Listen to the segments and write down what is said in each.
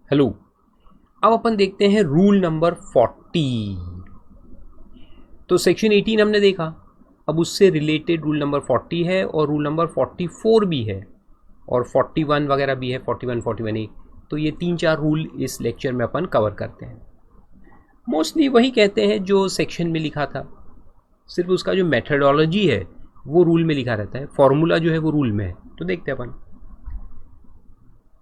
Hello. अब अपन देखते हैं रूल नंबर 40। तो सेक्शन 18 हमने देखा, अब उससे रिलेटेड रूल नंबर 40 है और रूल नंबर 44 भी है और 41 वगैरह भी है, 41 41 ए। तो ये 3-4 रूल इस लेक्चर में अपन कवर करते हैं। मोस्टली वही कहते हैं जो सेक्शन में लिखा था, सिर्फ उसका जो मेथडोलॉजी है वो रूल में लिखा रहता है, फॉर्मूला जो है वो रूल में है। तो देखते हैं अपन।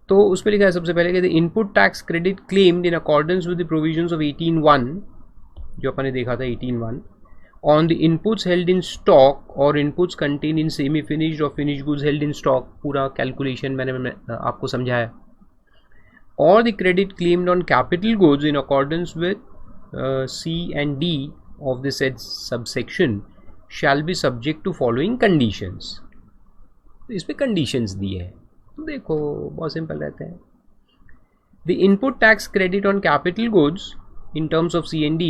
तो उस पर लिखा है सबसे पहले कहते हैं input tax credit claimed in accordance with the provisions of 18(1), जो अपन ने देखा था 18(1), on the inputs held in stock और inputs contain in semi finished or finished goods held in stock. पूरा कैलकुलेशन मैंने आपको समझाया। और the credit claimed on capital goods in accordance with C and D of the said subsection shall be subject to following conditions. इस पे conditions दिए हैं, तो देखो बहुत सिंपल रहते हैं। The input tax credit on capital goods in terms of C&D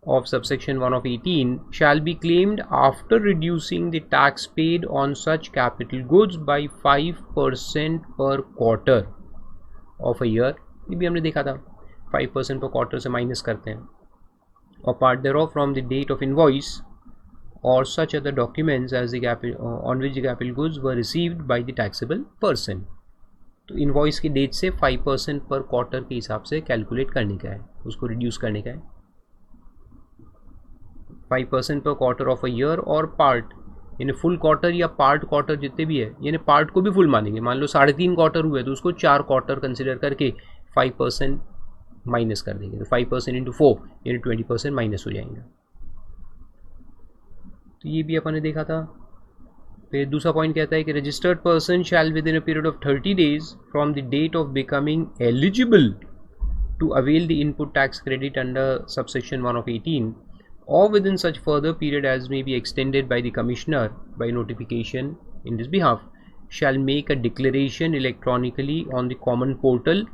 of subsection 1 of 18 shall be claimed after reducing the tax paid on such capital goods by 5% per quarter of a year। ये भी हमने देखा था, 5% per quarter से minus करते हैं। और part thereof from the date of invoice or such other documents as the on which the capital goods were received by the taxable person। तो इनवॉइस की डेट से 5% पर क्वार्टर के हिसाब से कैलकुलेट करने का है, उसको रिड्यूस करने का है। 5% पर क्वार्टर ऑफ अ ईयर और पार्ट, यानी फुल क्वार्टर या पार्ट क्वार्टर जितने भी है, यानी पार्ट को भी फुल मानेंगे। मान लो 3.5 क्वार्टर हुए तो उसको 4 क्वार्टर कंसिडर करके 5% माइनस कर देंगे। तो 5% इंटू 4 यानी 20% माइनस हो जाएंगे। तो ये भी अपन ने देखा था। फिर दूसरा पॉइंट कहता है कि registered person shall within a period of 30 days from the date of becoming eligible to avail the input tax credit under subsection 1 of 18 or within such further period as may be extended by the commissioner by notification in this behalf shall make a declaration electronically on the common portal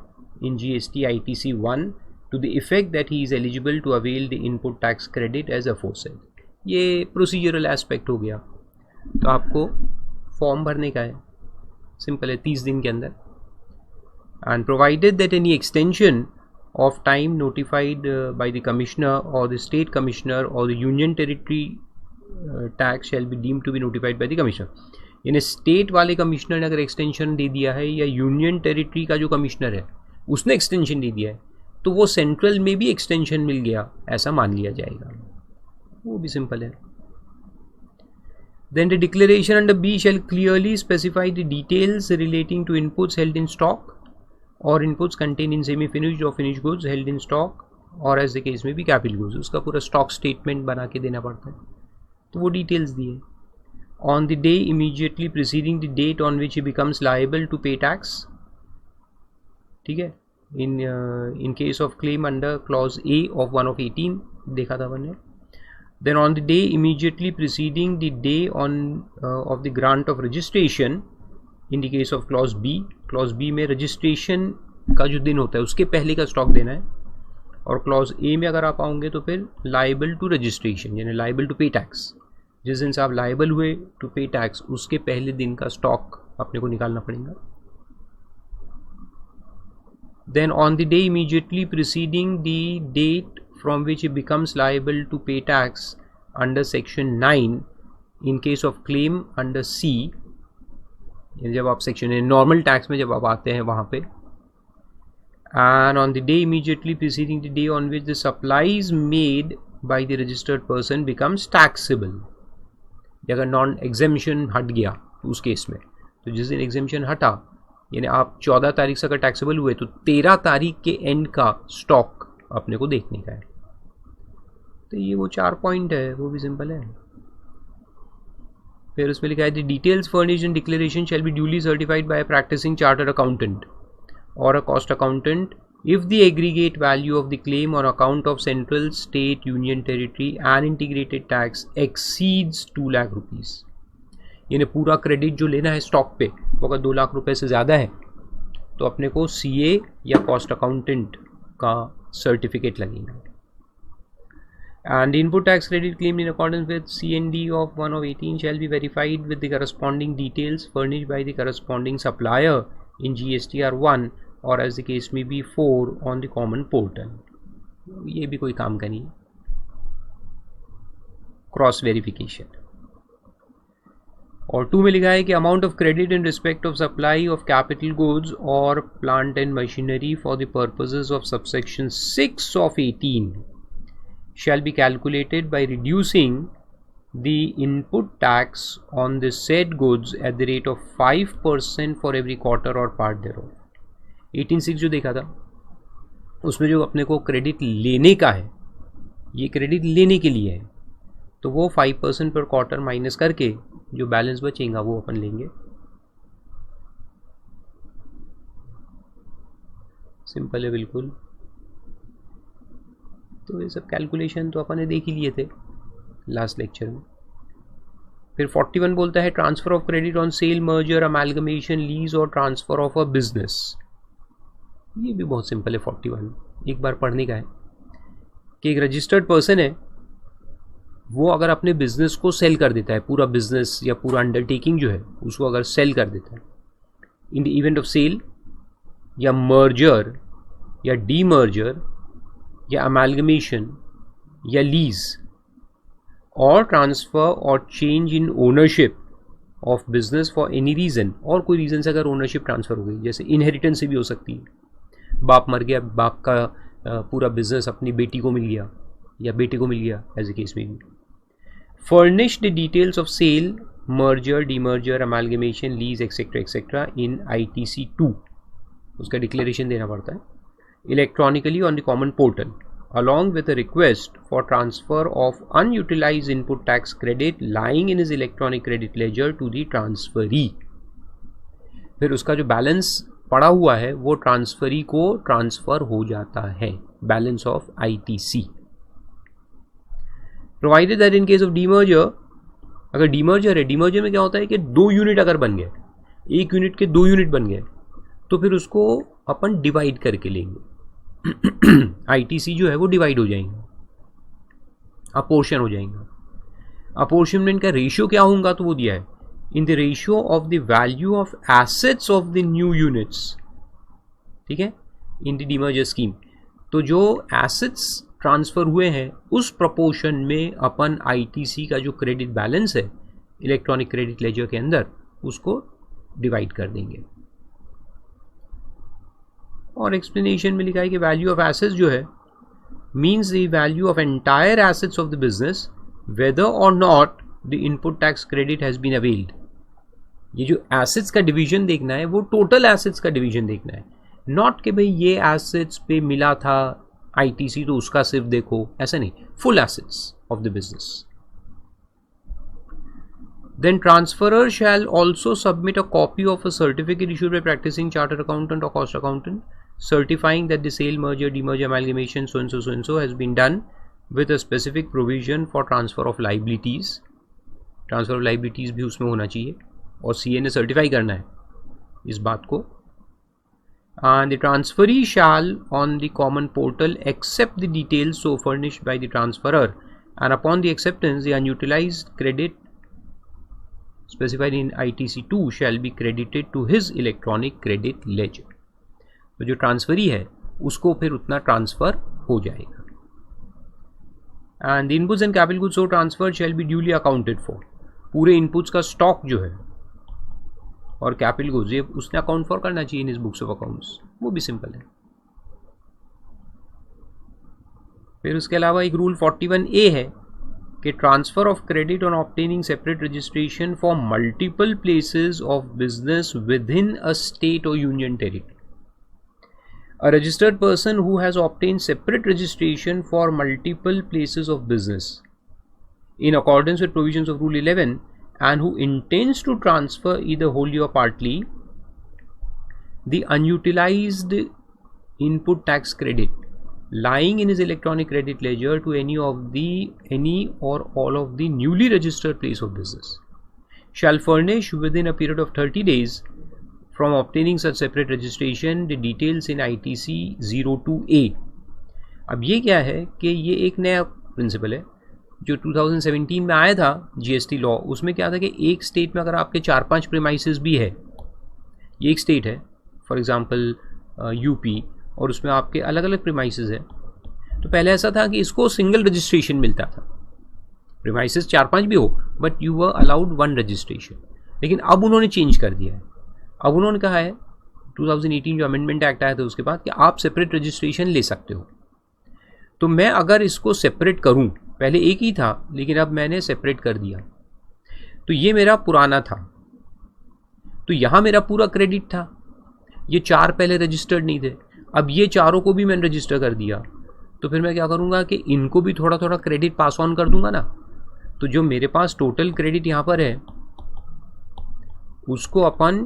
in GST ITC 1 to the effect that he is eligible to avail the input tax credit as aforesaid। ये procedural aspect हो गया। तो आपको form भरने का है, simple है, 30 दिन के अंदर। And provided that any extension of time notified by the commissioner और द स्टेट कमिश्नर और the union territory tax shall be deemed to be notified by the commissioner. यानी स्टेट वाले कमिश्नर ने अगर एक्सटेंशन दे दिया है या यूनियन टेरिटरी का जो कमिश्नर है उसने एक्सटेंशन दे दिया है तो वो सेंट्रल में भी एक्सटेंशन मिल गया ऐसा मान लिया जाएगा। वो भी सिंपल है। Then the declaration under B shall clearly specify the details relating to inputs held in stock or inputs contained in semi-finished or finished goods held in stock or as the case may be capital goods। उसका पूरा stock statement बना के देना पड़ता है, तो वो details दिए। On the day immediately preceding the date on which he becomes liable to pay tax, ठीक है, in case of claim under clause A of 1 of 18 देखा था मैंने। Then on the day immediately preceding the day of the grant of registration in the case of clause B, clause B में registration का जो दिन होता है उसके पहले का स्टॉक देना है। और clause A में अगर आप आओगे तो फिर liable to registration यानी liable to pay tax, जिस दिन से आप liable हुए to pay tax उसके पहले दिन का स्टॉक अपने को निकालना पड़ेगा। Then on the day immediately preceding the date from which he becomes liable to pay tax under section 9 in case of claim under C, जब आप सेक्शन नॉर्मल टैक्स में जब आप आते हैं वहाँ पे। and on the day immediately preceding the day on which the supplies made by the registered person becomes taxable। अगर नॉन एग्जेम्पशन हट गया तो उस केस में, तो जिस दिन एग्जेम्पशन हटा यानी आप 14 तारीख से अगर टैक्सेबल हुए तो 13 तारीख के एंड का स्टॉक अपने को देखने का है। तो ये वो 4 पॉइंट है, वो भी सिंपल है। फिर उसमें लिखा है the details furnished in declaration shall be duly certified by practising chartered accountant or a cost accountant if the aggregate value of the claim on account of central state union territory and integrated tax exceeds 2 lakh rupees. यानी पूरा credit जो लेना है stock पे वो अगर 2 लाख रुपए से ज़्यादा है तो अपने को CA या कॉस्ट अकाउंटेंट का सर्टिफिकेट लगेगा। And input tax credit claimed in accordance with C&D of 1 of 18 shall be verified with the corresponding details furnished by the corresponding supplier in GSTR 1 और as the case may be 4 on the common portal. ये भी कोई काम का नहीं है, cross verification. और 2 में लिखा है कि amount of credit in respect of supply of capital goods or plant and machinery for the purposes of subsection 6 of 18 shall be calculated by reducing the input tax on the said goods at the rate of 5% for every quarter or part thereof। 18(6) जो देखा था उसमें जो अपने को credit लेने का है, ये क्रेडिट लेने के लिए है, तो वो 5% पर क्वार्टर माइनस करके जो बैलेंस बचेगा वो अपन लेंगे। सिंपल है बिल्कुल। तो ये सब कैलकुलेशन तो अपन ने देख ही लिए थे लास्ट लेक्चर में। फिर 41 बोलता है transfer of credit on sale, merger, amalgamation, lease और ट्रांसफर ऑफ अ बिजनेस। ये भी बहुत सिंपल है। 41 एक बार पढ़ने का है कि एक रजिस्टर्ड पर्सन है, वो अगर अपने बिजनेस को सेल कर देता है, पूरा बिजनेस या पूरा अंडरटेकिंग जो है उसको अगर सेल कर देता है in the event of sale या मर्जर या डीमर्जर या अमैल्गमेशन या लीज और ट्रांसफर और change in ownership of business for any reason, और कोई रीज़न से अगर ओनरशिप ट्रांसफ़र हो गई, जैसे इनहेरिटेंस से भी हो सकती है, बाप मर गया, बाप का पूरा बिजनेस अपनी बेटी को मिल गया या बेटे को मिल गया, एज ए केस में भी। Furnish the details of sale, merger, demerger, amalgamation, lease etcetera etcetera in ITC 2, उसका डिक्लेरेशन देना पड़ता है electronically on the common portal along with a request for transfer of unutilized input tax credit lying in his electronic credit ledger to the transferee। फिर उसका जो balance पड़ा हुआ है वो ट्रांसफरी को ट्रांसफर हो जाता है, balance of ITC। Provided that in case of demerger, अगर डीमर्जर है, डीमर्जर में क्या होता है कि 2 यूनिट अगर बन गए, 1 यूनिट के 2 यूनिट बन गए, तो फिर उसको अपन डिवाइड करके लेंगे। ITC जो है वो डिवाइड हो जाएंगे, अपोर्शन हो जाएंगे। अपोर्शनमेंट का रेशियो क्या होगा तो वो दिया है in the ratio of the value of assets of the new units, ठीक है, इन द डीमर्जर स्कीम। तो जो एसेट्स ट्रांसफर हुए हैं उस प्रोपोर्शन में अपन ITC का जो क्रेडिट बैलेंस है इलेक्ट्रॉनिक क्रेडिट लेजर के अंदर उसको डिवाइड कर देंगे। और एक्सप्लेनेशन में लिखा है कि वैल्यू ऑफ एसेट्स जो है means the value of entire assets of the business whether or not the input tax credit has been availed. ये जो एसेट्स का डिवीजन देखना है वो टोटल एसेट्स का डिवीजन देखना है, नॉट कि भाई ये एसेट्स पे मिला था ITC तो उसका सिर्फ देखो, ऐसा नहीं, full assets of the business. Then transferor shall also submit a copy of a certificate issued by practicing chartered accountant or cost accountant certifying that the sale, merger, demerger, amalgamation so and so has been done with a specific provision for transfer of liabilities। Transfer of liabilities भी उसमें होना चाहिए और CA ने certify करना है इस बात को। And the transferee shall on the common portal accept the details so furnished by the transferor, and upon the acceptance the unutilized credit specified in ITC 2 shall be credited to his electronic credit ledger। तो जो transferee है उसको फिर उतना transfer हो जाएगा। And inputs and capital goods so transfer shell be duly accounted for. पूरे inputs का स्टॉक जो है और कैपिटल गुड्स ये उसने अकाउंट फॉर करना चाहिए इन इस बुक्स ऑफ अकाउंट्स, वो भी सिंपल है। फिर उसके अलावा एक रूल 41A है कि transfer of credit on obtaining separate registration for multiple places of business within a state or union territory. A registered person who has obtained separate registration for multiple places of business in accordance with provisions of Rule 11 and who intends to transfer either wholly or partly the unutilized input tax credit lying in his electronic credit ledger to any or all of the newly registered place of business shall furnish within a period of 30 days from obtaining such separate registration the details in ITC 02A। अब ये क्या है कि ये एक नया principal है जो 2017 में आया था GST लॉ। उसमें क्या था कि एक स्टेट में अगर आपके 4-5 प्रीमाइसेस भी है, ये एक स्टेट है, फॉर एग्जांपल यूपी, और उसमें आपके अलग अलग प्रीमाइसेस है। तो पहले ऐसा था कि इसको सिंगल रजिस्ट्रेशन मिलता था, प्रीमाइसेस 4-5 भी हो but you were allowed 1 registration. लेकिन अब उन्होंने चेंज कर दिया है। अब उन्होंने कहा है 2018 जो अमेंडमेंट एक्ट आया था उसके बाद कि आप सेपरेट रजिस्ट्रेशन ले सकते हो। तो मैं अगर इसको सेपरेट करूं, पहले एक ही था लेकिन अब मैंने सेपरेट कर दिया, तो ये मेरा पुराना था, तो यहाँ मेरा पूरा क्रेडिट था, ये 4 पहले रजिस्टर्ड नहीं थे, अब ये चारों को भी मैंने रजिस्टर कर दिया। तो फिर मैं क्या करूँगा कि इनको भी थोड़ा थोड़ा क्रेडिट पास ऑन कर दूंगा ना। तो जो मेरे पास टोटल क्रेडिट यहाँ पर है उसको अपन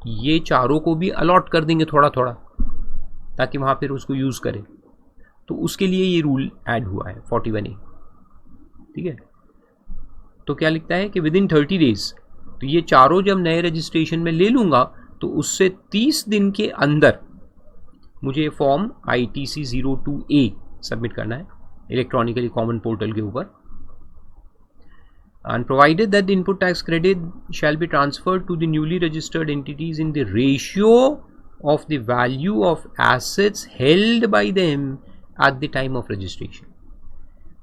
ये चारों को भी अलॉट कर देंगे थोड़ा थोड़ा, ताकि वहाँ फिर उसको यूज़ करें। तो उसके लिए ये रूल ऐड हुआ है 41A। ठीक है, तो क्या लिखता है कि विद इन 30 डेज, तो ये चारों जब नए रजिस्ट्रेशन में ले लूँगा तो उससे 30 दिन के अंदर मुझे फॉर्म ITC 02A सबमिट करना है इलेक्ट्रॉनिकली कॉमन पोर्टल के ऊपर। And provided that the input tax credit shall be transferred to the newly registered entities in the ratio of the value of assets held by them at the time of registration.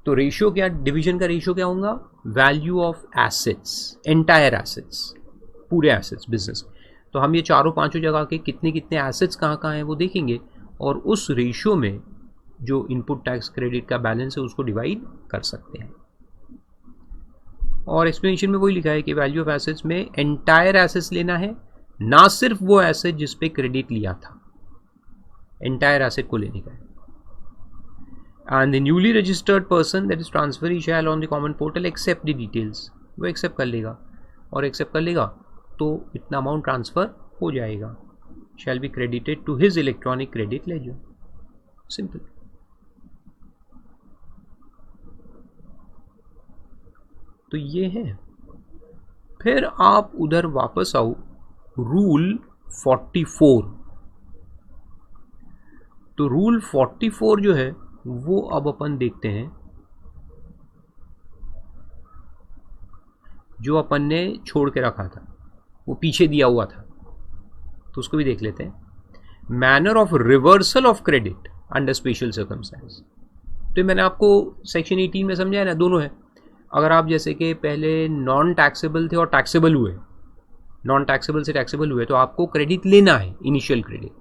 तो ratio क्या, division का ratio क्या होगा, value of assets, entire assets, पूरे assets business. तो हम ये चारों पांचों जगह के कितने कितने एसेट्स कहाँ कहाँ हैं वो देखेंगे, और उस रेशियो में जो इनपुट टैक्स क्रेडिट का बैलेंस है उसको डिवाइड कर सकते हैं। और एक्सप्लेनेशन में वही लिखा है कि वैल्यू ऑफ एसेट्स में एंटायर एसेट्स लेना है, ना सिर्फ वो एसेट जिस पे क्रेडिट लिया था, एंटायर एसेट को लेने का है। And the newly registered person that is transfer shall on the common portal accept the details, वो एक्सेप्ट कर लेगा, और एक्सेप्ट कर लेगा तो इतना अमाउंट ट्रांसफर हो जाएगा, shall be credited to his electronic credit ledger. Simple. तो ये है। फिर आप उधर वापस आओ, रूल 44। तो रूल 44 जो है वो अब अपन देखते हैं, जो अपन ने छोड़ के रखा था वो पीछे दिया हुआ था, तो उसको भी देख लेते हैं। Manner of reversal of credit under special circumstance. तो मैंने आपको सेक्शन 18 में समझाया ना, दोनों है। अगर आप जैसे कि पहले नॉन टैक्सेबल थे और टैक्सेबल हुए, नॉन टैक्सेबल से टैक्सेबल हुए, तो आपको क्रेडिट लेना है, इनिशियल क्रेडिट,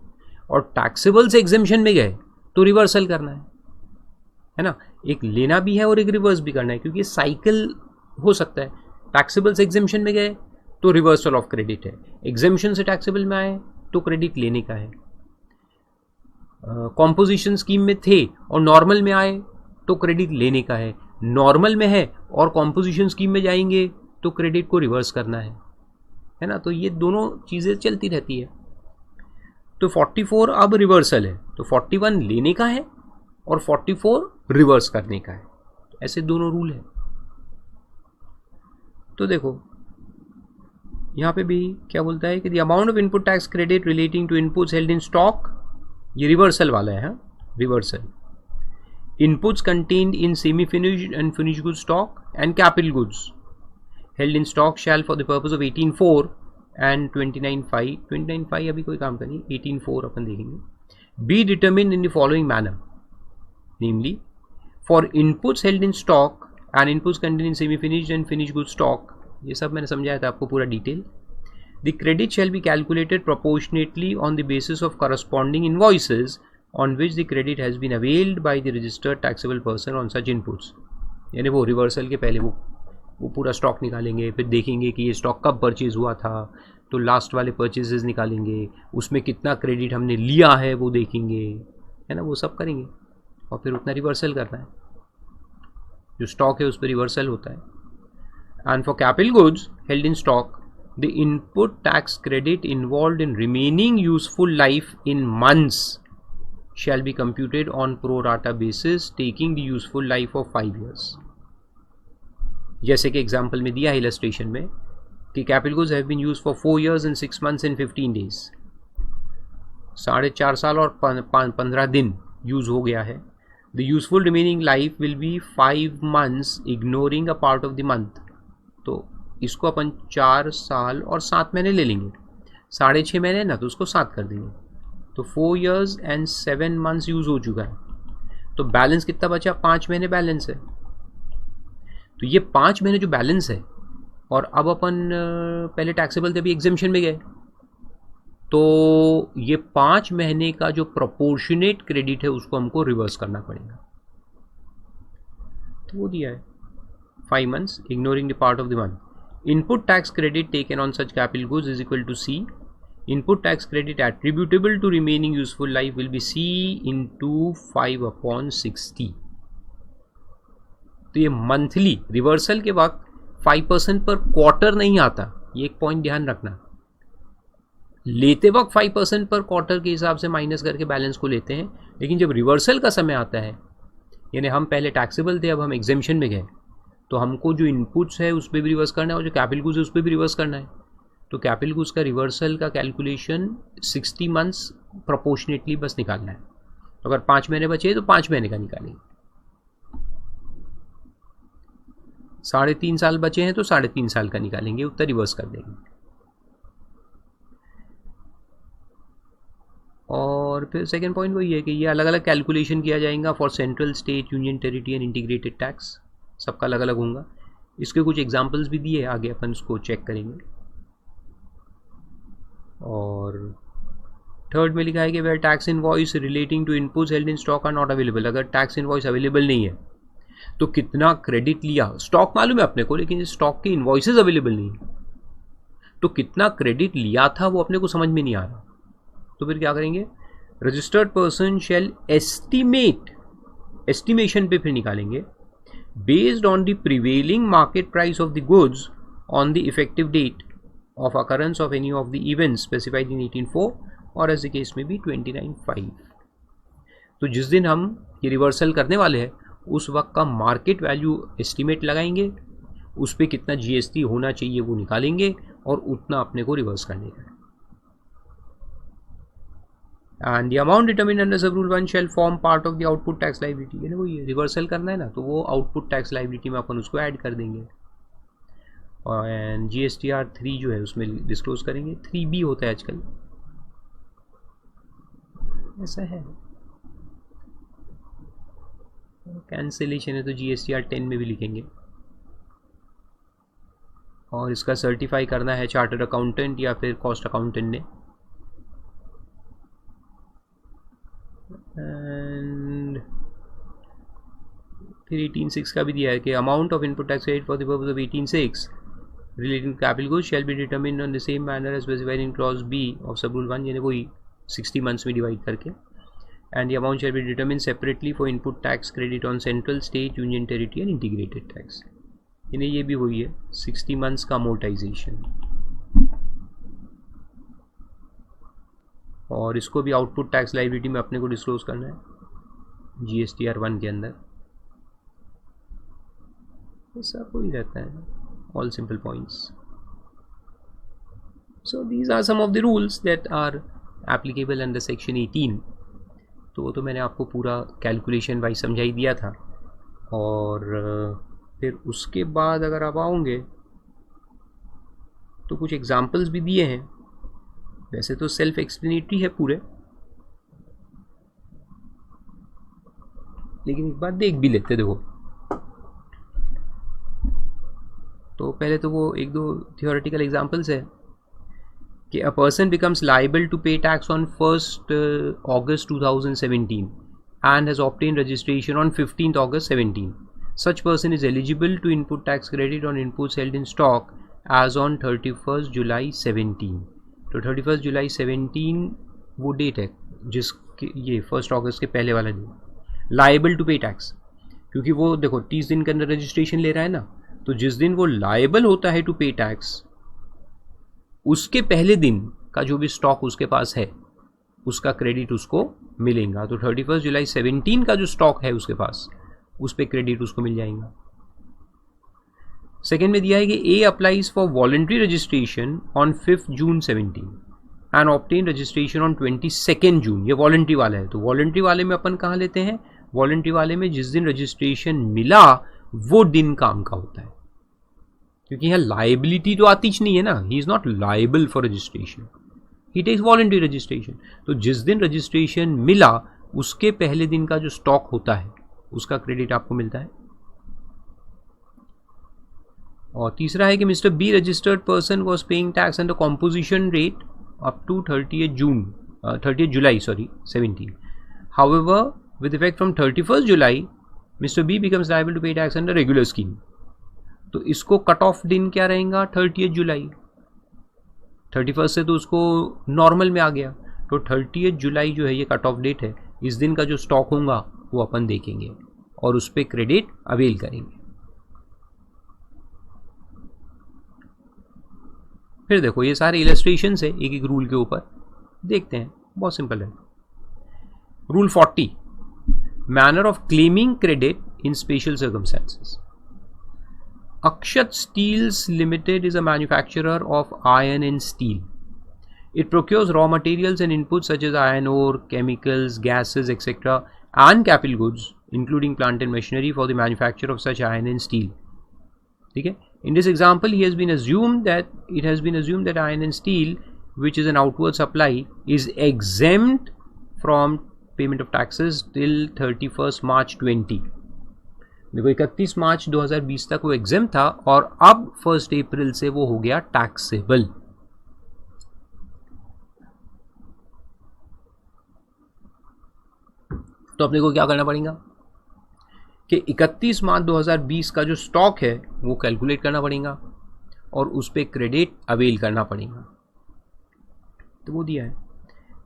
और टैक्सेबल से एग्जेम्पशन में गए तो रिवर्सल करना है ना। एक लेना भी है और एक रिवर्स भी करना है, क्योंकि साइकिल हो सकता है। टैक्सेबल से एग्जेम्पशन में गए तो रिवर्सल ऑफ क्रेडिट है, एग्जेम्पशन से टैक्सेबल में आए तो क्रेडिट लेने का है। कॉम्पोजिशन स्कीम में थे और नॉर्मल में आए तो क्रेडिट लेने का है, नॉर्मल में है और कॉम्पोजिशन स्कीम में जाएंगे तो क्रेडिट को रिवर्स करना है ना। तो ये दोनों चीज़ें चलती रहती है। तो 44 अब रिवर्सल है, तो 41 लेने का है और 44 रिवर्स करने का है। ऐसे दोनों रूल है। तो देखो यहाँ पे भी क्या बोलता है कि the amount of input tax credit relating to inputs held in stock, ये रिवर्सल वाला है, reversal. Inputs contained in semi-finished and finished goods stock and capital goods held in stock shall for the purpose of 18(4) and 29(5) 29(5) अभी कोई काम का नहीं, 18(4) अपन देखेंगे, be determined in the following manner, namely for inputs held in stock and inputs contained in semi-finished and finished goods stock, ये सब मैंने समझाया था आपको पूरा detail. The credit shall be calculated proportionately on the basis of corresponding invoices on which the credit has been availed by the registered taxable person on such inputs। यानी वो reversal के पहले वो पूरा स्टॉक निकालेंगे, फिर देखेंगे कि ये स्टॉक कब परचेज हुआ था, तो लास्ट वाले परचेजेस निकालेंगे, उसमें कितना क्रेडिट हमने लिया है वो देखेंगे, है ना, वो सब करेंगे, और फिर उतना रिवर्सल करना है, जो स्टॉक है उस पर रिवर्सल होता है। And for capital goods held in stock the input tax credit involved in remaining useful life in months shall be computed on pro rata basis taking the useful life of 5 years। जैसे कि example में दिया है illustration में कि capital goods have been used for 4 years and 6 months and 15 days, 4.5 साल और 15 दिन यूज हो गया है। The useful remaining life will be 5 months ignoring a part of the month. तो इसको अपन 4 साल और 7 महीने ले लेंगे, 6.5 महीने ना, तो उसको 7 कर देंगे, तो 4 years and 7 months यूज हो चुका है, तो बैलेंस कितना बचा? 5 महीने बैलेंस है। तो ये 5 महीने जो बैलेंस है, और अब अपन पहले टैक्सेबल थे, अभी एग्जेम्पशन में गए, तो ये 5 महीने का जो प्रोपोर्शनेट क्रेडिट है उसको हमको रिवर्स करना पड़ेगा। तो वो दिया है 5 months ignoring the part of the month. Input tax credit taken on such capital goods is equal to C. Input tax credit attributable to remaining useful life will be C into 5/60. तो ये monthly reversal के वक्त 5% पर quarter नहीं आता, ये एक point ध्यान रखना। लेते वक्त 5% पर क्वार्टर के हिसाब से माइनस करके बैलेंस को लेते हैं, लेकिन जब रिवर्सल का समय आता है, यानी हम पहले टैक्सेबल थे, अब हम एग्जेम्पशन में गए, तो हमको जो इनपुट्स है उस पर भी रिवर्स करना है और जो कैपिटल गुड्स है उस पर भी रिवर्स करना है। तो कैपिटल गुड्स का रिवर्सल का कैलकुलेशन 60 months प्रोपोर्शनेटली बस निकालना है। तो अगर 5 महीने बचे तो 5 महीने का निकालेंगे, 3.5 साल बचे हैं तो 3.5 साल का निकालेंगे, उत्तर रिवर्स कर देंगे। और फिर सेकेंड पॉइंट वही है कि ये अलग अलग कैलकुलेशन किया जाएगा for central, state, union territory and integrated tax, सबका अलग अलग होगा। इसके कुछ एग्जांपल्स भी दिए, आगे अपन उसको चेक करेंगे। और थर्ड में लिखा है कि where tax invoice relating to inputs held in stock are not available, अगर टैक्स इनवॉइस अवेलेबल नहीं है तो कितना क्रेडिट लिया, स्टॉक मालूम है अपने को लेकिन स्टॉक के इनवॉइसेस अवेलेबल नहीं है, तो कितना क्रेडिट लिया था वो अपने को समझ में नहीं आ रहा। तो फिर क्या करेंगे? रजिस्टर्ड पर्सन शेल एस्टिमेशन पे फिर निकालेंगे based on the prevailing market price of the goods on the effective date of occurrence of any of the events specified in 18(4) और एज द केस में भी 29(5). तो जिस दिन हम ये रिवर्सल करने वाले हैं उस वक्त का मार्केट वैल्यू एस्टिमेट लगाएंगे, उस पर कितना जीएसटी होना चाहिए वो निकालेंगे और उतना अपने को रिवर्स करने का। And the amount determined under sub rule 1 shall form part of the output tax liability, यानी वो ये रिवर्सल करना है ना, तो वो आउटपुट टैक्स लाइबिलिटी में अपन उसको ऐड कर देंगे। और एंड GSTR 3 जो है उसमें डिस्क्लोज करेंगे, 3B होता है आजकल, ऐसा है। कैंसिलेशन है तो GSTR 10 में भी लिखेंगे। और इसका सर्टिफाई करना है चार्टर्ड अकाउंटेंट या फिर कॉस्ट अकाउंटेंट ने। एंड फिर 18(6) का भी दिया है कि amount of input tax credit for the purpose of 18(6) relating to capital goods shall be determined on the same manner as specified in clause B of sub rule 1, यानी वही 60 months में डिवाइड करके। And the amount shall be determined separately for input tax credit on central, state, union territory and integrated tax, यानी ये भी वही है 60 months का अमोर्टाइजेशन। और इसको भी आउटपुट टैक्स लाइबिलिटी में अपने को डिस्क्लोज करना है GSTR 1 के अंदर। ऐसा कोई रहता है, all simple points. So these are some of the rules that are applicable under section 18। तो वो तो मैंने आपको पूरा कैलकुलेशन वाइज समझाई दिया था। और फिर उसके बाद अगर आप आओगे तो कुछ एग्जाम्पल्स भी दिए हैं, वैसे तो सेल्फ एक्सप्लेनेटरी है पूरे, लेकिन एक बार देख भी लेते। देखो, तो पहले तो वो 1-2 थियोरेटिकल एग्जाम्पल्स है कि a person becomes liable to pay tax on 1st August 2017 and has obtained registration on 15th August 17. Such person is eligible to input tax credit on inputs held in stock as on 31st July 17. तो 31st July 17 वो date है जिसके ये 1st August के पहले वाला दिन, liable to pay tax, क्योंकि वो देखो 30 दिन के अंदर रजिस्ट्रेशन ले रहा है ना, तो जिस दिन वो लाइबल होता है टू पे टैक्स उसके पहले दिन का जो भी स्टॉक उसके पास है उसका क्रेडिट उसको मिलेगा। तो 31st July 17 का जो स्टॉक है उसके पास उस पर क्रेडिट उसको मिल जाएगा। सेकेंड में दिया है कि A applies for voluntary registration on 5th June 17 and obtain registration on 22nd June। ये वॉलंटरी वाला है, तो वॉलंटरी वाले में अपन कहाँ लेते हैं? वॉलंटरी वाले में जिस दिन रजिस्ट्रेशन मिला वो दिन काम का होता है, क्योंकि यहाँ लाइबिलिटी तो आती नहीं है ना, he is not liable for registration, he takes voluntary registration. तो जिस दिन रजिस्ट्रेशन मिला उसके पहले दिन का जो स्टॉक होता है उसका क्रेडिट आपको मिलता है। और तीसरा है कि mister B registered person was paying tax under composition rate up to 30th July 17. However, with effect from 31st July, Mr. B becomes liable to pay tax under regular scheme. तो इसको cut off दिन क्या रहेगा? 30th जुलाई। 31st से तो उसको normal में आ गया, तो 30th जुलाई जो है ये कट ऑफ डेट है। इस दिन का जो स्टॉक होगा वो अपन देखेंगे और उस पर क्रेडिट अवेल करेंगे। फिर देखो ये सारे इलस्ट्रेशंस है एक एक रूल के ऊपर, देखते हैं, बहुत सिंपल है। Rule 40, manner of claiming credit in special circumstances. Akshat Steels Limited is a manufacturer of iron and steel. It procures raw materials and inputs such as iron ore, chemicals, gases, etc. and capital goods, including plant and machinery for the manufacture of such iron and steel. Okay? In this example, it has been assumed that iron and steel, which is an outward supply, is exempt from payment of taxes till 31st March 20. देखो 31 मार्च 2020 तक वो exempt था और अब 1 अप्रैल से वो हो गया टैक्सेबल। तो अपने को क्या करना पड़ेगा कि 31 मार्च 2020 का जो स्टॉक है वो कैलकुलेट करना पड़ेगा और उस पर क्रेडिट अवेल करना पड़ेगा। तो वो दिया है।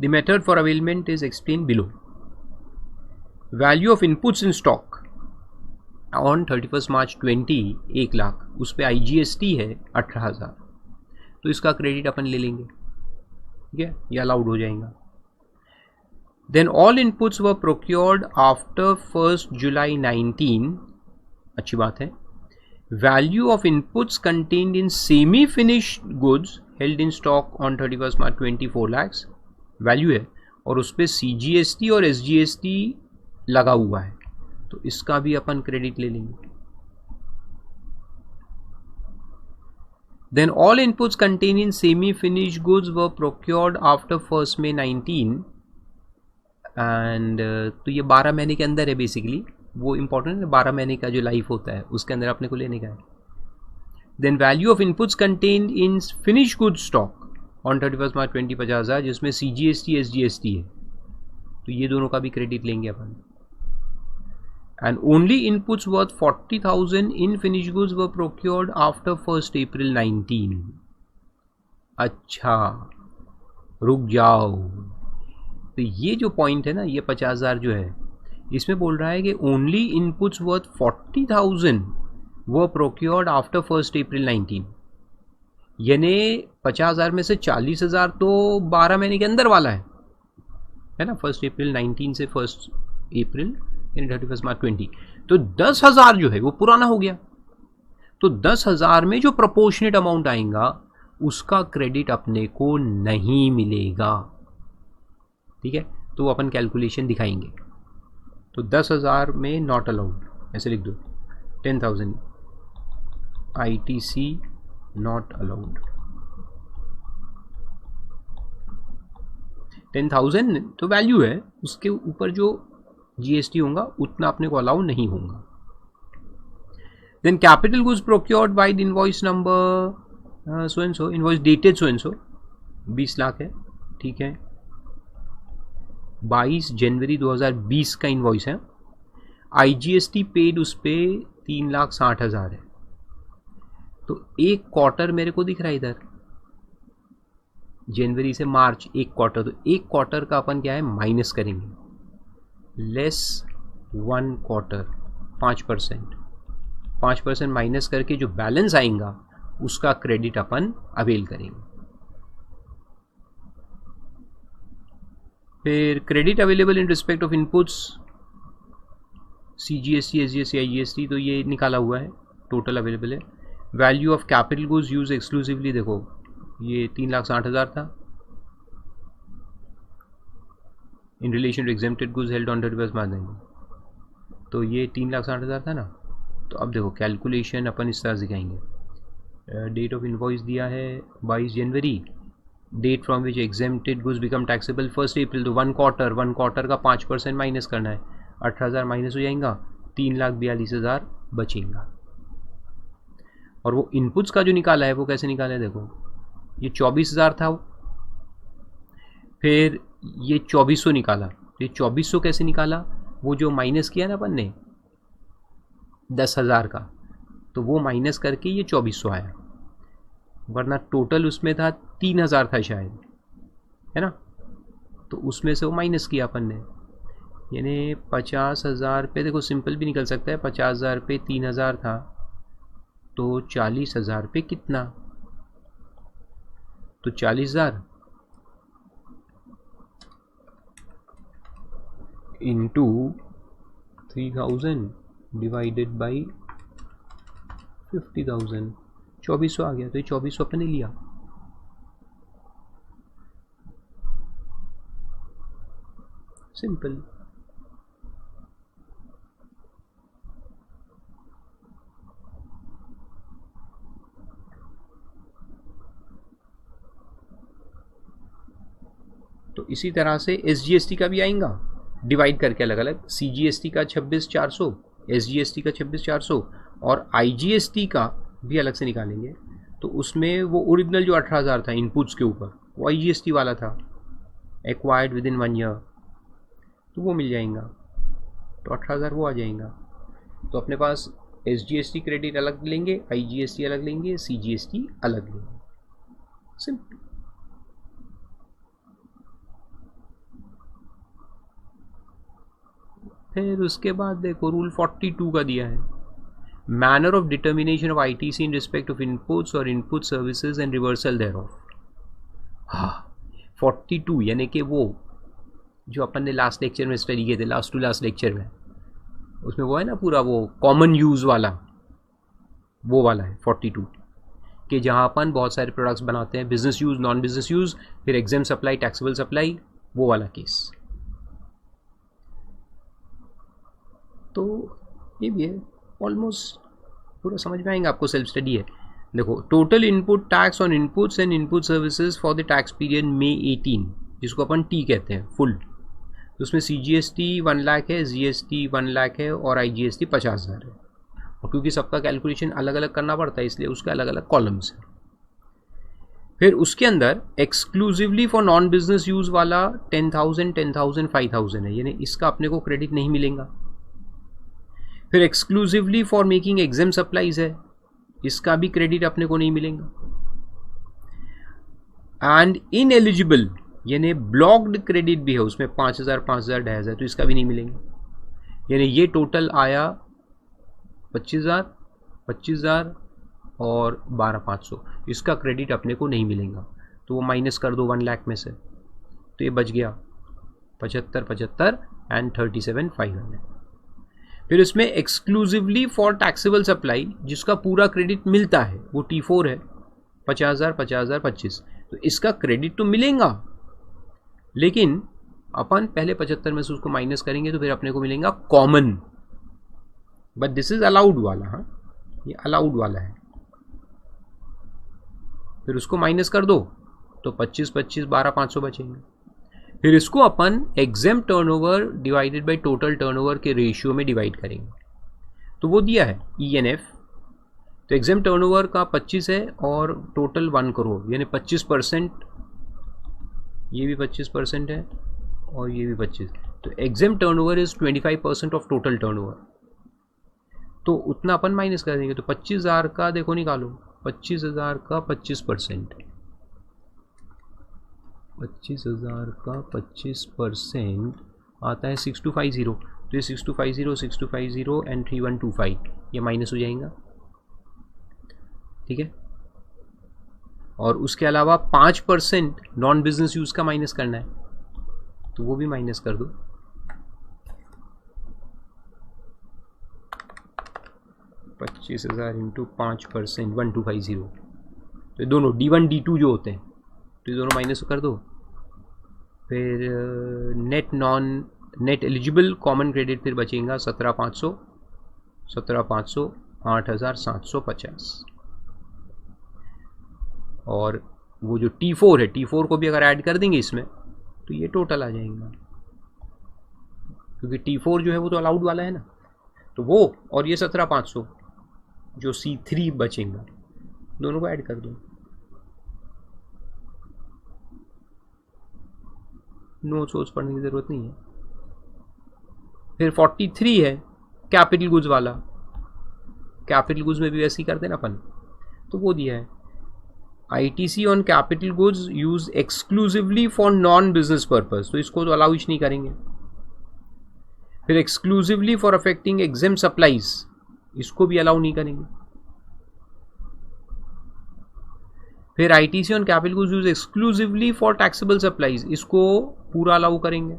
The method for availment is explain below. Value of inputs in stock on 31 March 20 1 lakh, उस पर IGST है 18,000, तो इसका क्रेडिट अपन ले लेंगे, ठीक है, ये अलाउड हो जाएगा। देन ऑल इनपुट्स वर प्रोक्योर्ड आफ्टर 1 जुलाई 19, अच्छी बात है। Value of inputs contained in semi finished goods held in stock on 31 March 24 lakh value है और उस पर CGST और SGST लगा हुआ है, तो इसका भी अपन क्रेडिट ले लेंगे। Then all inputs contain in semi finished goods were procured after 1 May 19 and तो ये 12 महीने के अंदर है बेसिकली, वो इंपॉर्टेंट है, 12 महीने का जो लाइफ होता है उसके अंदर अपने को लेने का है। Then value of inputs contain in finished goods stock on 31 March 20 50,000, जिसमें CGST SGST है, तो ये दोनों का भी क्रेडिट लेंगे अपन। And only inputs worth 40,000 in finished goods were procured after 1 April 19. अच्छा, रुक जाओ, तो ये जो पॉइंट है ना, ये 50,000 जो है, इसमें बोल रहा है कि ओनली इनपुट्स वर्थ 40,000 वर प्रोक्योर्ड आफ्टर 1 April 19, यानी 50,000 में से 40,000 तो 12 महीने के अंदर वाला है ना, 1 April 19 से 1 April 31 मार्च 20, तो 10,000 जो है वो पुराना हो गया, तो 10,000 में जो प्रोपोर्शनेट अमाउंट आएगा उसका क्रेडिट अपने को नहीं मिलेगा, ठीक है। तो अपन कैलकुलेशन दिखाएंगे। तो 10,000 में नॉट अलाउड, ऐसे लिख दो, 10,000 ITC नॉट अलाउड। 10,000 तो वैल्यू है, उसके ऊपर जो GST होगा उतना अपने को अलाउ नहीं होगा। Then capital goods procured by the invoice number so and so, invoice dated so and so, 20 lakh है, ठीक है, 22 जनवरी 2020 का इनवॉइस है। IGST पेड उस पर 3,60,000 है, तो एक क्वार्टर मेरे को दिख रहा है इधर, जनवरी से मार्च एक क्वार्टर, तो एक क्वार्टर का अपन क्या है माइनस करेंगे, लेस 1 क्वार्टर 5% माइनस करके जो बैलेंस आएगा उसका क्रेडिट अपन अवेल करेंगे। फिर credit available in respect of inputs CGST SGST IGST, तो ये निकाला हुआ है, टोटल अवेलेबल है। Value of capital goods use exclusively, देखो ये 3,60,000 था in relation to exempted goods held on 31 March, तो ये 3,60,000 था ना। तो अब देखो कैलकुलेशन अपन इस तरह दिखाएंगे। डेट ऑफ इनवॉइस दिया है 22 जनवरी, date from which exempted goods become taxable 1 अप्रैल, तो 1 क्वार्टर का 5% माइनस करना है, 18,000 माइनस हो जाएगा, 3,42,000 बचेगा। और वो इनपुट्स का जो निकाला है वो कैसे निकाला है, देखो ये 24,000 था, फिर ये 2400 निकाला, तो ये 2400 कैसे निकाला, वो जो माइनस किया ना अपन ने 10,000 का, तो वो माइनस करके ये 2400 आया, वरना टोटल उसमें था 3,000 था शायद, है ना, तो उसमें से वो माइनस किया अपन ने, यानी 50,000 पे, देखो सिंपल भी निकल सकता है, 50,000 पे 3,000 था, तो 40,000 पे कितना, तो 40,000 इंटू 3,000 डिवाइडेड बाई 50,000, 2400 आ गया, तो ये 2400 अपने लिया। सिंपल। तो इसी तरह से SGST का भी आएगा डिवाइड करके अलग अलग, CGST का 26,400, SGST का 26,400 और IGST का भी अलग से निकालेंगे, तो उसमें वो ओरिजिनल जो 18,000 था इनपुट्स के ऊपर, वो IGST वाला था, एक्वायर्ड विद इन 1 ईयर, तो वो मिल जाएगा, तो 18,000 वो आ जाएगा। तो अपने पास SGST क्रेडिट अलग लेंगे, IGST अलग लेंगे, CGST अलग लेंगे, सिंपल। फिर उसके बाद देखो रूल 42 का दिया है, manner of determination of ITC in respect of inputs or input services and reversal thereof. हाँ 42 यानी कि वो जो अपन ने लास्ट लेक्चर में स्टडी किए थे, लास्ट टू लास्ट लेक्चर में, उसमें वो है ना पूरा वो कॉमन यूज़ वाला, वो वाला है 42 कि जहाँ अपन बहुत सारे प्रोडक्ट्स बनाते हैं, business use, non business use, फिर एग्जाम सप्लाई, टैक्सेबल सप्लाई, वो वाला केस। तो ये भी है, ऑलमोस्ट पूरा समझ में आएगा आपको, सेल्फ स्टडी है। देखो total input tax on inputs and input services for the tax period May 18, जिसको अपन टी कहते हैं फुल, तो उसमें CGST 1 लाख है, GST 1 लाख है और IGST 50,000 है, और क्योंकि सबका कैलकुलेशन अलग अलग करना पड़ता है इसलिए उसके अलग अलग कॉलम्स हैं। फिर उसके अंदर exclusively for non business use वाला 10,000, 10,000, 5,000 है, यानी इसका अपने को क्रेडिट नहीं मिलेगा। फिर exclusively for making exam supplies है, इसका भी क्रेडिट अपने को नहीं मिलेगा। एंड इनएलिजिबल यानी ब्लॉक्ड क्रेडिट भी है, उसमें 5,000, 5,000, 2,500, तो इसका भी नहीं मिलेगा। यानी ये टोटल आया 25,000, 25,000 और 12,500, इसका क्रेडिट अपने को नहीं मिलेगा, तो वो माइनस कर दो 1 लाख में से, तो ये बच गया 75, 75 एंड 37,500। फिर इसमें एक्सक्लूसिवली फॉर टैक्सेबल सप्लाई जिसका पूरा क्रेडिट मिलता है वो T4 है, 50,000, 50,000, 25, तो इसका क्रेडिट तो मिलेगा, लेकिन अपन पहले 75 में से उसको माइनस करेंगे तो फिर अपने को मिलेगा common, but this is allowed वाला, हाँ ये अलाउड वाला है। फिर उसको माइनस कर दो तो 25, 25, 12,500 बचेंगे। फिर इसको अपन exempt turnover divided by total turnover के रेशियो में डिवाइड करेंगे, तो वो दिया है ENF, तो एग्जेम्प्ट टर्नओवर का 25 है और टोटल 1 करोड़, यानी 25%, ये भी 25% है और ये भी 25, तो exempt turnover is 25% of total turnover, तो उतना अपन माइनस कर देंगे, तो 25,000 का देखो निकालो, 25,000 का 25%, 25,000 का 25% आता है 6250, तो ये 6250, 6250 एंड 3125 ये माइनस हो जाएगा, ठीक है। और उसके अलावा 5% नॉन बिजनेस यूज़ का माइनस करना है, तो वो भी माइनस कर दो, 25,000 इंटू 5%, 1250, तो दोनों D1 D2 जो होते हैं तो ये दोनों माइनस कर दो। फिर नेट एलिजिबल कॉमन क्रेडिट फिर बचेगा 17,500, 8,750, और वो जो T4 है, T4 को भी अगर ऐड कर देंगे इसमें तो ये टोटल आ जाएगा, क्योंकि T4 जो है वो तो अलाउड वाला है ना, तो वो और ये 17,500 जो C3 बचेगा, दोनों को ऐड कर दो। नो सोर्स पढ़ने की ज़रूरत नहीं है। फिर 43 है कैपिटल गुड्स वाला, कैपिटल गुड्स में भी वैसे ही करते ना अपन, तो वो दिया है ITC on capital goods use exclusively for non business purpose, तो इसको तो अलाउ नहीं करेंगे। फिर exclusively for affecting exempt supplies, इसको भी अलाउ नहीं करेंगे। फिर ITC on capital goods use exclusively for taxable supplies, इसको पूरा अलाउ करेंगे,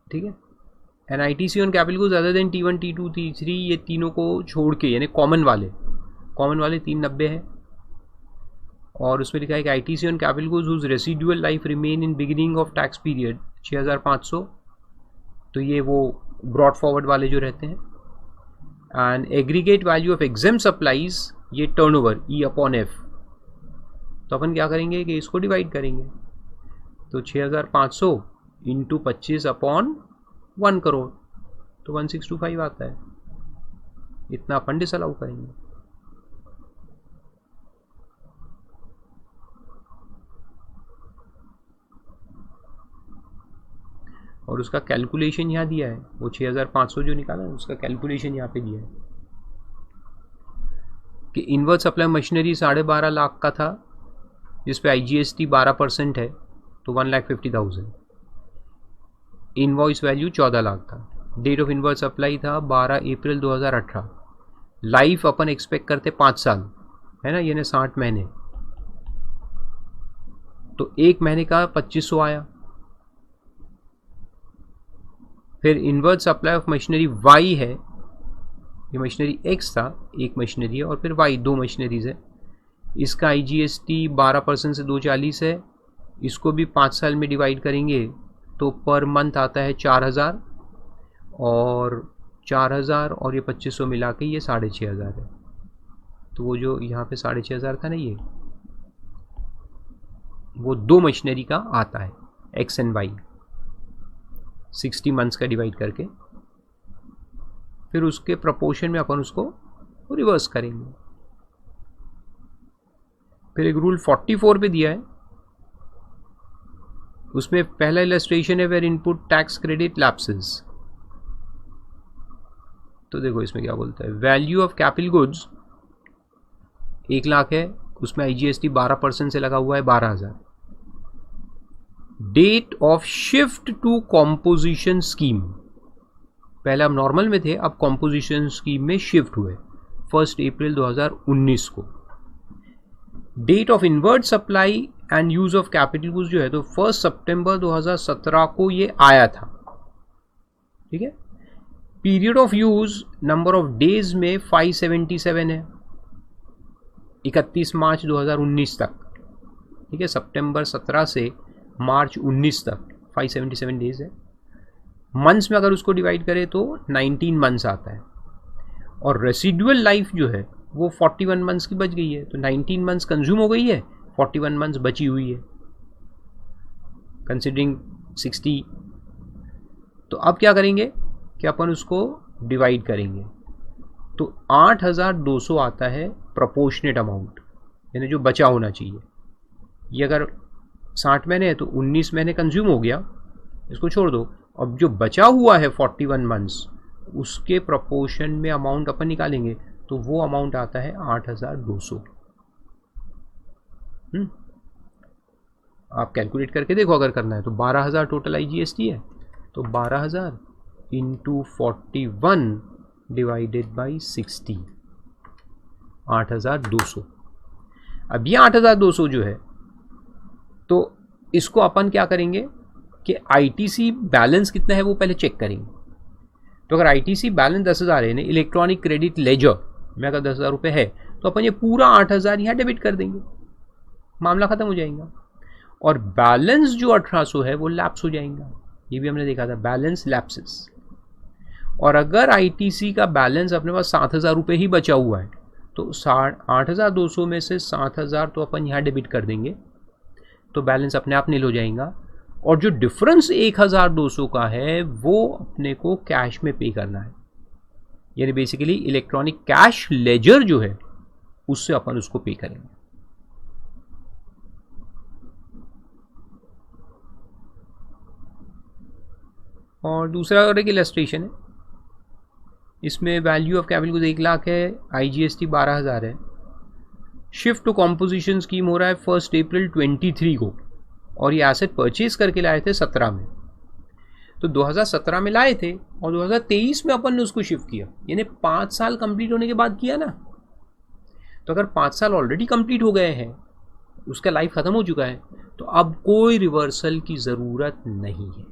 ठीक है। And ITC on capital goods other than T1, T2, T3, ये तीनों को छोड़ के, यानी कॉमन वाले 390 है। और उसमें लिखा है कि ITC on capital goods whose residual life remain in beginning of tax period 6500, तो ये वो ब्रॉड फॉरवर्ड वाले जो रहते हैं। And aggregate value of exempt supplies, ये टर्नओवर E/F, तो अपन क्या करेंगे कि इसको डिवाइड करेंगे, तो 6500 इंटू 25/1 करोड़, तो 1625 आता है, इतना अपन डिसअलाउ करेंगे। और उसका कैलकुलेशन यहाँ दिया है, वो 6500 जो निकाला है उसका कैलकुलेशन यहाँ पे दिया है कि इनवर्ट सप्लाई मशीनरी 12.5 लाख का था, जिस पे IGST 12% है, तो 1,50,000। इनवॉइस वैल्यू 14 लाख था। डेट ऑफ इनवर्ट सप्लाई था 12 अप्रैल 2018। लाइफ अपन एक्सपेक्ट करते 5 साल है ना, यानी 60 महीने, तो एक महीने का 2500 आया। फिर inward supply of machinery Y है, ये मशीनरी X था, एक मशीनरी है, और फिर Y 2 मशीनरीज है। इसका IGST 12% से 240 है, इसको भी 5 साल में डिवाइड करेंगे तो पर मंथ आता है 4000, और 4000 और ये 2500 मिला के ये 6500 है। तो वो जो यहाँ पे 6500 था ना, ये वो 2 मशीनरी का आता है X एंड Y, 60 मंथ्स का डिवाइड करके, फिर उसके प्रपोर्शन में अपन उसको रिवर्स करेंगे। फिर एक रूल 44 पे दिया है, उसमें पहला इलस्ट्रेशन है where input tax credit lapses. तो देखो इसमें क्या बोलता है, value of capital goods 1 lakh है, उसमें IGST 12% से लगा हुआ है 12,000। Date of shift to composition scheme, पहले हम नॉर्मल में थे, अब कॉम्पोजिशन स्कीम में शिफ्ट हुए 1 अप्रैल 2019 को। Date of inward supply and use of capital goods जो है तो 1 सितंबर 2017 को ये आया था, ठीक है। Period of use number of days में 577 है, 31 मार्च 2019 तक, ठीक है। सितंबर 17 से मार्च 19 तक 577 डेज है। मंथ्स में अगर उसको डिवाइड करें तो 19 मंथ्स आता है, और रेसिडुअल लाइफ जो है वो 41 मंथ्स की बच गई है, तो 19 मंथ्स कंज्यूम हो गई है, 41 मंथ्स बची हुई है कंसिडरिंग 60। तो अब क्या करेंगे कि अपन उसको डिवाइड करेंगे, तो 8,200 आता है प्रोपोर्शनेट अमाउंट, यानी जो बचा होना चाहिए। ये अगर 60 महीने है तो 19 महीने कंज्यूम हो गया, इसको छोड़ दो। अब जो बचा हुआ है 41 मंथ्स, उसके प्रोपोर्शन में अमाउंट अपन निकालेंगे, तो वो अमाउंट आता है 8,200। आप कैलकुलेट करके देखो अगर करना है तो 12,000 टोटल IGST है, तो 12,000 इंटू 41 डिवाइडेड बाई 60, 8,200। अब ये 8,200 जो है तो इसको अपन क्या करेंगे कि ITC बैलेंस कितना है वो पहले चेक करेंगे। तो अगर ITC बैलेंस 10,000 है, इलेक्ट्रॉनिक क्रेडिट लेजर में अगर 10,000 रुपये है, तो अपन ये पूरा 8,000 यहाँ डेबिट कर देंगे, मामला खत्म हो जाएगा। और बैलेंस जो 1,800 है वो लैप्स हो जाएगा, ये भी हमने देखा था, बैलेंस लैप्सेस। और अगर ITC का बैलेंस अपने पास 7,000 रुपये ही बचा हुआ है, तो 8,200 में से 7,000 तो अपन यहाँ डेबिट कर देंगे, तो बैलेंस अपने आप नील हो जाएगा। और जो डिफरेंस 1,200 का है वो अपने को कैश में पे करना है, यानी बेसिकली इलेक्ट्रॉनिक कैश लेजर जो है उससे अपन उसको पे करेंगे। और दूसरा और एक इलस्ट्रेशन है, इसमें वैल्यू ऑफ कैपिटल को 1 लाख है, IGST 12,000 है। शिफ्ट टू कॉम्पोजिशन स्कीम हो रहा है 1 अप्रैल 23 को, और ये एसेट परचेज करके लाए थे 17 में। तो 2017 में लाए थे और 2023 में अपन ने उसको शिफ्ट किया, यानी 5 साल कंप्लीट होने के बाद किया ना। तो अगर 5 साल ऑलरेडी कंप्लीट हो गए हैं, उसका लाइफ खत्म हो चुका है, तो अब कोई रिवर्सल की ज़रूरत नहीं है।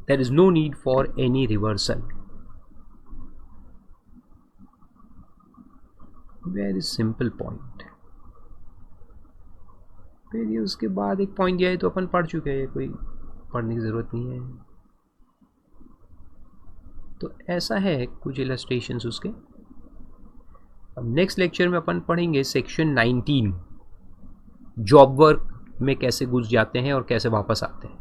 There is no need for any reversal. Very simple point. फिर ये उसके बाद एक पॉइंट दिया है तो अपन पढ़ चुके हैं, कोई पढ़ने की ज़रूरत नहीं है। तो ऐसा है कुछ इलस्ट्रेशंस उसके। अब नेक्स्ट लेक्चर में अपन पढ़ेंगे सेक्शन 19, जॉब वर्क में कैसे घुस जाते हैं और कैसे वापस आते हैं।